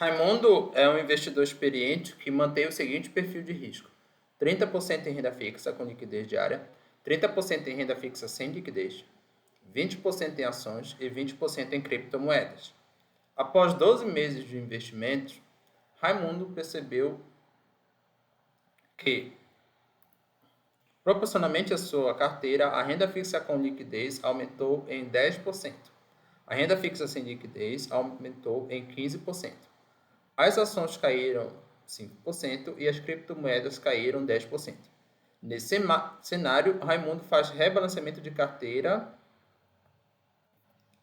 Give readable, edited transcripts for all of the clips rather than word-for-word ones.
Raimundo é um investidor experiente que mantém o seguinte perfil de risco: 30% em renda fixa com liquidez diária, 30% em renda fixa sem liquidez, 20% em ações e 20% em criptomoedas. Após 12 meses de investimentos, Raimundo percebeu que, proporcionalmente à sua carteira, a renda fixa com liquidez aumentou em 10%. A renda fixa sem liquidez aumentou em 15%. As ações caíram 5% e as criptomoedas caíram 10%. Nesse cenário, Raimundo faz rebalanceamento de carteira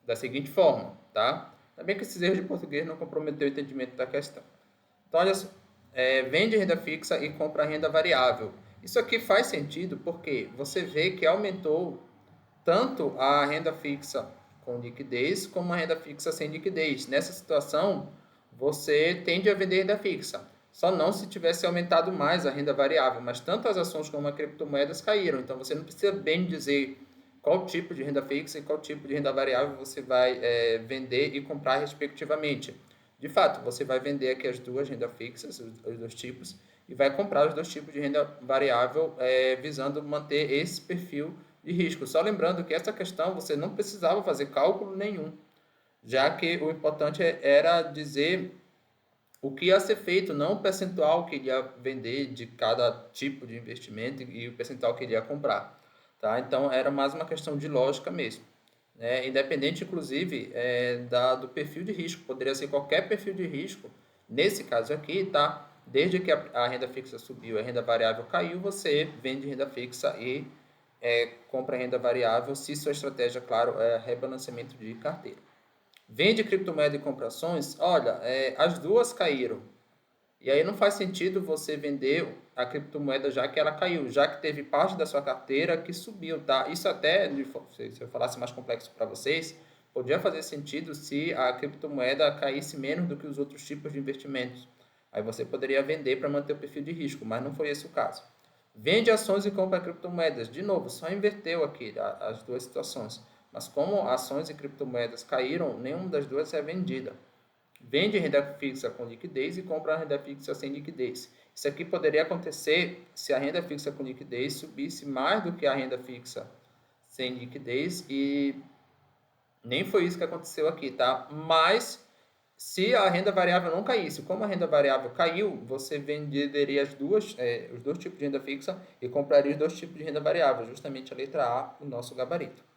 da seguinte forma, tá? Também que esses erros de português não comprometeu o entendimento da questão. Então, olha só, vende renda fixa e compra renda variável. Isso aqui faz sentido porque você vê que aumentou tanto a renda fixa com liquidez como a renda fixa sem liquidez. Nessa situação, você tende a vender renda fixa. Só não se tivesse aumentado mais a renda variável, mas tanto as ações como as criptomoedas caíram. Então, você não precisa bem dizer qual tipo de renda fixa e qual tipo de renda variável você vai vender e comprar respectivamente. De fato, você vai vender aqui as duas rendas fixas, os dois tipos, e vai comprar os dois tipos de renda variável, visando manter esse perfil de risco. Só lembrando que essa questão você não precisava fazer cálculo nenhum, já que o importante era dizer o que ia ser feito, não o percentual que ele ia vender de cada tipo de investimento e o percentual que ele ia comprar. Tá? Então, era mais uma questão de lógica mesmo. Né? Independente, inclusive, do perfil de risco. Poderia ser qualquer perfil de risco. Nesse caso aqui, tá? Desde que a renda fixa subiu e a renda variável caiu, você vende renda fixa e compra renda variável, se sua estratégia, claro, é rebalanceamento de carteira. Vende criptomoeda e compra ações? Olha, as duas caíram. E aí não faz sentido você vender a criptomoeda já que ela caiu, já que teve parte da sua carteira que subiu, tá? Isso até, se eu falasse mais complexo para vocês, podia fazer sentido se a criptomoeda caísse menos do que os outros tipos de investimentos. Aí você poderia vender para manter o perfil de risco, mas não foi esse o caso. Vende ações e compra criptomoedas. De novo, só inverteu aqui as duas situações. Mas como ações e criptomoedas caíram, nenhuma das duas é vendida. Vende renda fixa com liquidez e compra renda fixa sem liquidez. Isso aqui poderia acontecer se a renda fixa com liquidez subisse mais do que a renda fixa sem liquidez e nem foi isso que aconteceu aqui, tá? Mas se a renda variável não caísse, como a renda variável caiu, você venderia os dois tipos de renda fixa e compraria os dois tipos de renda variável, justamente a letra A, o nosso gabarito.